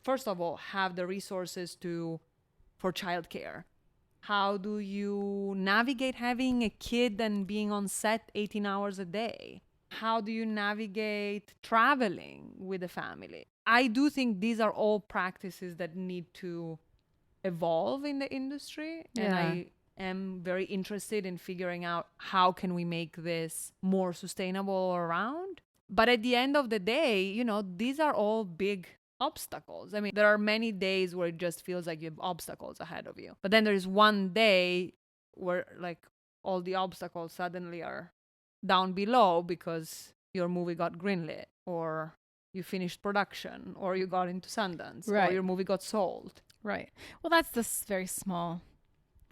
First of all, have the resources for childcare. How do you navigate having a kid and being on set 18 hours a day? How do you navigate traveling with a family? I do think these are all practices that need to evolve in the industry. Yeah. And I am very interested in figuring out how can we make this more sustainable all around. But at the end of the day, these are all big obstacles. I mean, there are many days where it just feels like you have obstacles ahead of you. But then there's one day where like all the obstacles suddenly are down below because your movie got greenlit, or you finished production, or you got into Sundance, or your movie got sold. Right. Well, that's the very small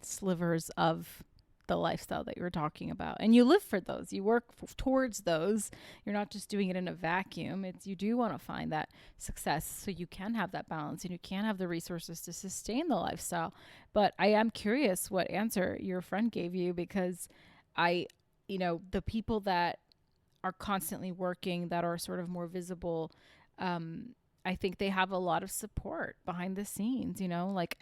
slivers of the lifestyle that you were talking about, and you live for those, you work towards those. You're not just doing it in a vacuum. You do want to find that success so you can have that balance and you can have the resources to sustain the lifestyle. But I am curious what answer your friend gave you, because the people that are constantly working, that are sort of more visible, I think they have a lot of support behind the scenes, like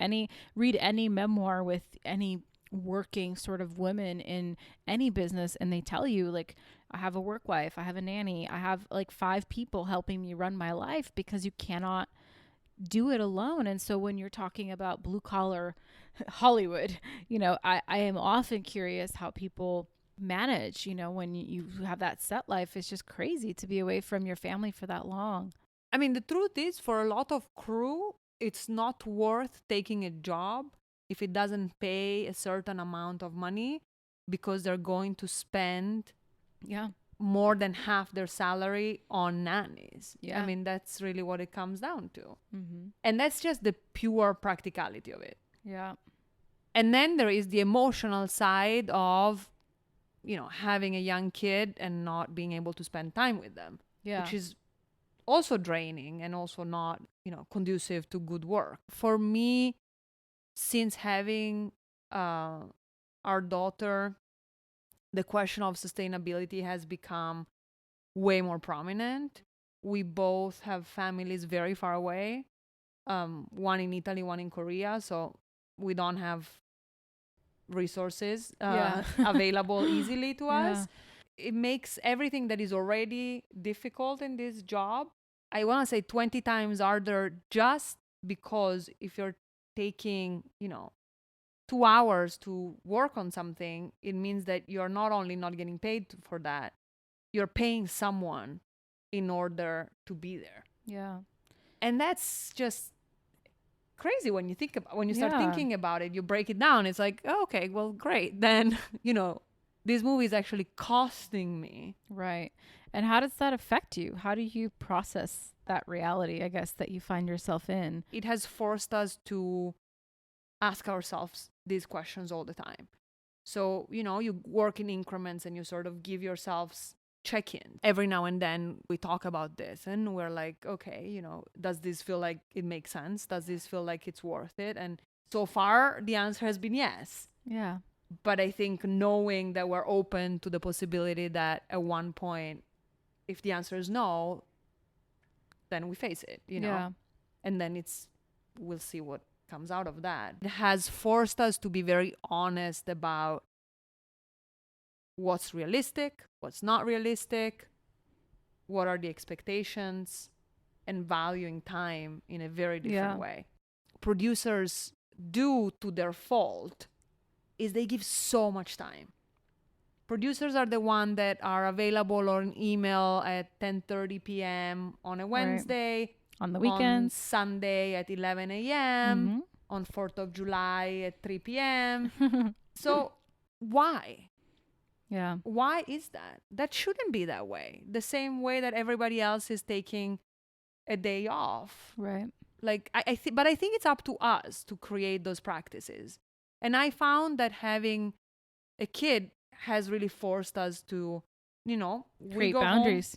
read any memoir with any working sort of women in any business, and they tell you, like, I have a work wife, I have a nanny, I have like 5 people helping me run my life, because you cannot do it alone. And so when you're talking about blue collar Hollywood, I am often curious how people manage, when you have that set life. It's just crazy to be away from your family for that long. I mean, the truth is, for a lot of crew, it's not worth taking a job if it doesn't pay a certain amount of money, because they're going to spend more than half their salary on nannies. I mean, that's really what it comes down to. And that's just the pure practicality of it. And then there is the emotional side of, having a young kid and not being able to spend time with them, which is also draining and also not, conducive to good work. For me, since having our daughter, the question of sustainability has become way more prominent. We both have families very far away, one in Italy, one in Korea, so we don't have resources available easily to us. It makes everything that is already difficult in this job, I want to say 20 times harder, just because if you're taking 2 hours to work on something, it means that you're not only not getting paid for that, you're paying someone in order to be there. And that's just crazy when you start thinking about it. You break it down, it's like, oh, okay, well, great, then this movie is actually costing me. Right. And how does that affect you? How do you process that reality, I guess, that you find yourself in? It has forced us to ask ourselves these questions all the time. So, you work in increments and you sort of give yourselves check-ins. Every now and then we talk about this and we're like, okay, does this feel like it makes sense? Does this feel like it's worth it? And so far the answer has been yes. But I think knowing that we're open to the possibility that at one point, if the answer is no, then we face it, and then we'll see what comes out of that. It has forced us to be very honest about what's realistic, what's not realistic, what are the expectations, and valuing time in a very different way. Producers do, to their fault, is they give so much time. Producers are the one that are available on email at 10:30 p.m. on a Wednesday. On the on weekends. Sunday at 11 a.m., on 4th of July at 3 p.m. So why? Yeah. Why is that? That shouldn't be that way. The same way that everybody else is taking a day off. Right. Like but I think it's up to us to create those practices. And I found that having a kid has really forced us to, Create boundaries.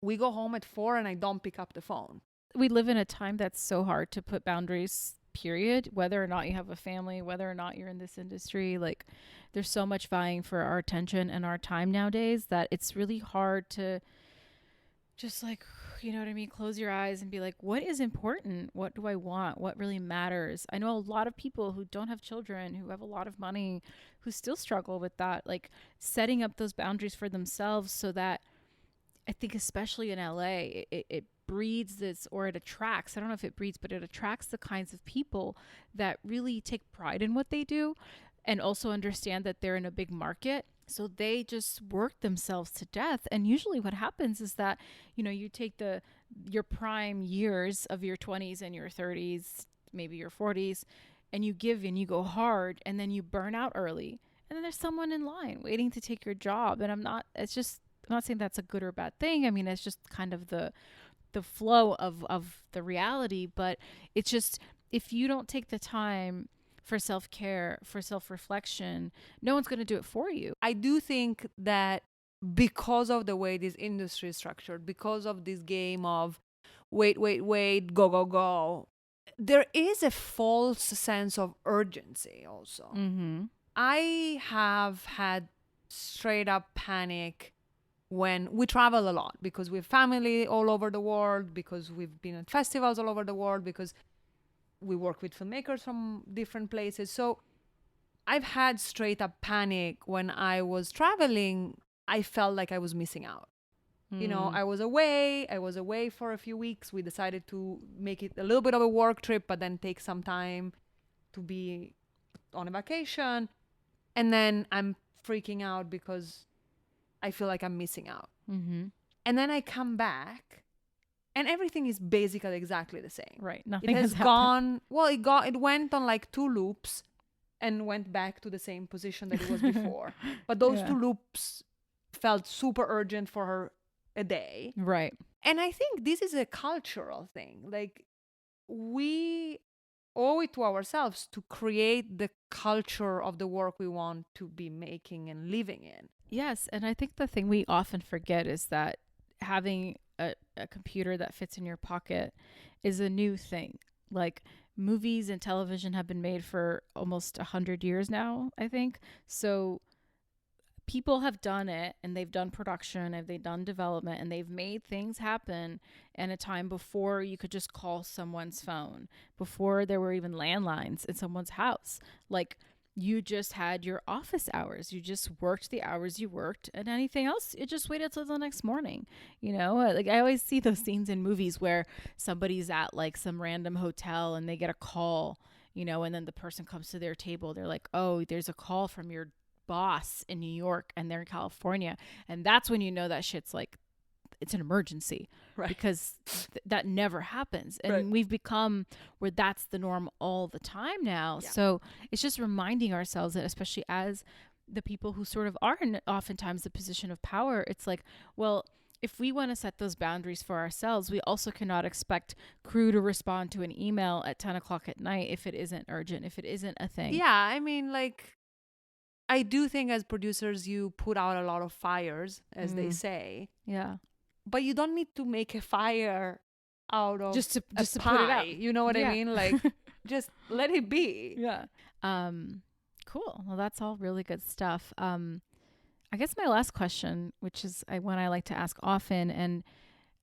We go home at 4 and I don't pick up the phone. We live in a time that's so hard to put boundaries, period, whether or not you have a family, whether or not you're in this industry. Like, there's so much vying for our attention and our time nowadays that it's really hard to just, like, you know what I mean, close your eyes and be like, what is important? What do I want? What really matters? I know a lot of people who don't have children, who have a lot of money, who still struggle with that, like setting up those boundaries for themselves, so that I think especially in LA, it breeds this, or it attracts, I don't know if it breeds, but it attracts the kinds of people that really take pride in what they do and also understand that they're in a big market. So they just work themselves to death. And usually what happens is that, you take your prime years of your 20s and your 30s, maybe your 40s, and you give and you go hard, and then you burn out early. And then there's someone in line waiting to take your job. And I'm not saying that's a good or bad thing. I mean, it's just kind of the flow of the reality. But it's just, if you don't take the time for self-care, for self-reflection, no one's going to do it for you. I do think that because of the way this industry is structured, because of this game of wait, go, go, go, there is a false sense of urgency also. I have had straight up panic when we travel a lot, because we have family all over the world, because we've been at festivals all over the world, because we work with filmmakers from different places. So I've had straight up panic when I was traveling. I felt like I was missing out. I was away for a few weeks. We decided to make it a little bit of a work trip, but then take some time to be on a vacation. And then I'm freaking out because I feel like I'm missing out. And then I come back and everything is basically exactly the same. Right. Nothing it has has gone, well, it went on like 2 loops and went back to the same position that it was before. But those 2 loops felt super urgent for a day. Right. And I think this is a cultural thing. Like, we owe it to ourselves to create the culture of the work we want to be making and living in. Yes. And I think the thing we often forget is that having a computer that fits in your pocket is a new thing. Like, movies and television have been made for almost 100 years now, I think. So people have done it, and they've done production, and they've done development, and they've made things happen in a time before you could just call someone's phone, before there were even landlines in someone's house. Like, you just had your office hours. You just worked the hours you worked, and anything else, you just waited till the next morning. Like, I always see those scenes in movies where somebody's at like some random hotel and they get a call, and then the person comes to their table. They're like, oh, there's a call from your boss in New York, and they're in California. And that's when you know that shit's like, it's an emergency, right? Because that never happens. And we've become where that's the norm all the time now. Yeah. So it's just reminding ourselves that, especially as the people who sort of are in oftentimes the position of power, it's like, well, if we want to set those boundaries for ourselves, we also cannot expect crew to respond to an email at 10 o'clock at night if it isn't urgent, if it isn't a thing. Yeah, I mean, like, I do think as producers, you put out a lot of fires, as they say. Yeah. But you don't need to make a fire out of just to pie, put it out. You know what I mean? Like, just let it be. Yeah. Cool. Well, that's all really good stuff. I guess my last question, which is one I like to ask often, and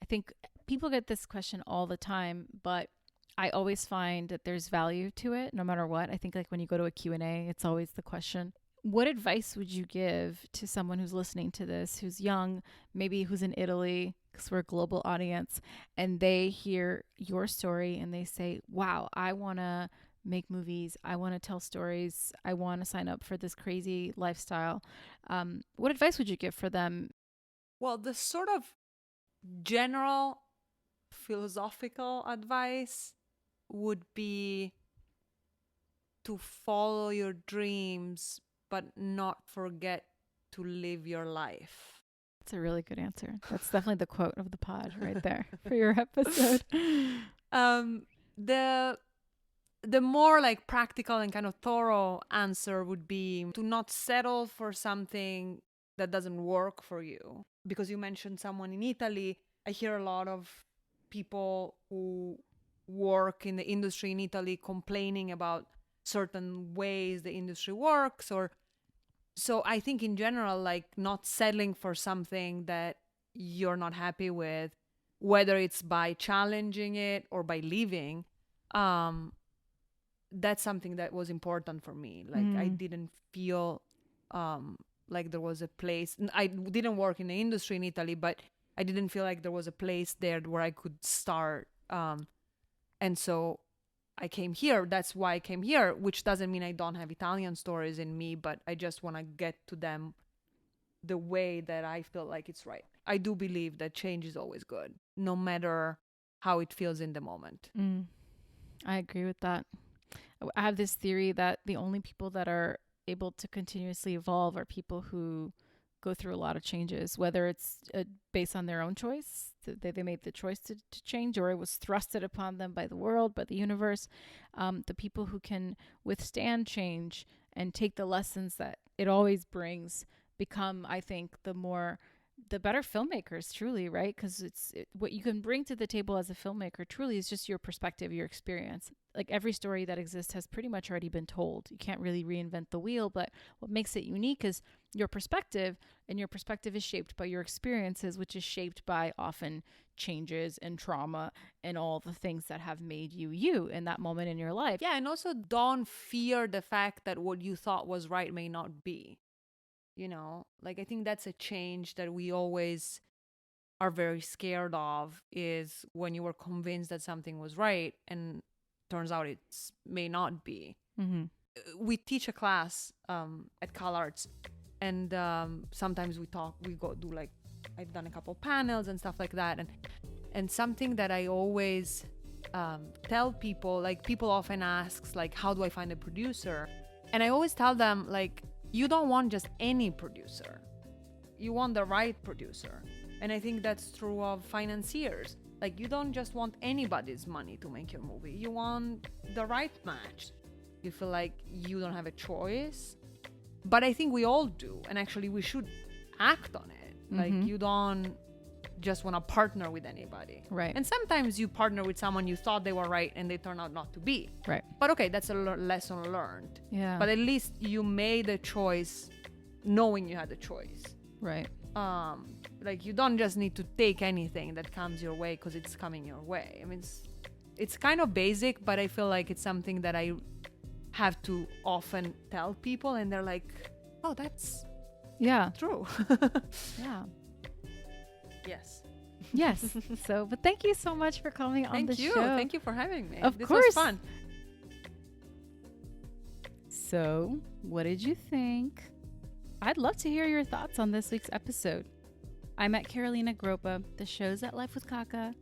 I think people get this question all the time, but I always find that there's value to it no matter what. I think, like, when you go to a Q&A, it's always the question. What advice would you give to someone who's listening to this, who's young, maybe who's in Italy, because we're a global audience, and they hear your story and they say, wow, I want to make movies. I want to tell stories. I want to sign up for this crazy lifestyle. What advice would you give for them? Well, the sort of general philosophical advice would be to follow your dreams, but not forget to live your life. That's a really good answer. That's definitely the quote of the pod right there for your episode. The more like practical and kind of thorough answer would be to not settle for something that doesn't work for you. Because you mentioned someone in Italy, I hear a lot of people who work in the industry in Italy complaining about certain ways the industry works. Or so I think in general, like not settling for something that you're not happy with, whether it's by challenging it or by leaving, that's something that was important for me. Like I didn't feel like there was a place. I didn't work in the industry in Italy, but I didn't feel like there was a place there where I could start. And so I came here. That's why I came here, which doesn't mean I don't have Italian stories in me, but I just want to get to them the way that I feel like it's right. I do believe that change is always good, no matter how it feels in the moment. I agree with that. I have this theory that the only people that are able to continuously evolve are people who go through a lot of changes, whether it's based on their own choice, they made the choice to change, or it was thrusted upon them by the world, by the universe. The people who can withstand change and take the lessons that it always brings become, I think, the better filmmakers, truly, right? Because what you can bring to the table as a filmmaker truly is just your perspective, your experience. Like every story that exists has pretty much already been told. You can't really reinvent the wheel, but what makes it unique is your perspective, and your perspective is shaped by your experiences, which is shaped by often changes and trauma and all the things that have made you in that moment in your life. Yeah, and also don't fear the fact that what you thought was right may not be. You know, like I think that's a change that we always are very scared of, is when you were convinced that something was right and turns out it may not be. We teach a class at CalArts, and sometimes we go do like, I've done a couple panels and stuff like that, and something that I always tell people, like people often asks like, how do I find a producer? And I always tell them, like, you don't want just any producer. You want the right producer. And I think that's true of financiers. Like, you don't just want anybody's money to make your movie. You want the right match. You feel like you don't have a choice. But I think we all do. And actually, we should act on it. Like, you don't just want to partner with anybody. Right. And sometimes you partner with someone you thought they were right and they turn out not to be. Right. But okay, that's a lesson learned. Yeah. But at least you made a choice knowing you had a choice. Right. Like you don't just need to take anything that comes your way because it's coming your way. I mean, it's kind of basic, but I feel like it's something that I have to often tell people, and they're like, oh, that's true. Yeah. Yes. Yes. But thank you so much for coming on the show. Thank you for having me. Of this course. was fun. So, what did you think? I'd love to hear your thoughts on this week's episode. I'm at Carolina Groppa. The show's at Life with Kaka.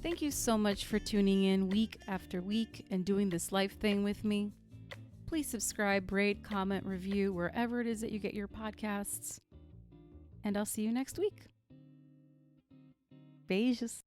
Thank you so much for tuning in week after week and doing this life thing with me. Please subscribe, rate, comment, review wherever it is that you get your podcasts. And I'll see you next week. Beijos.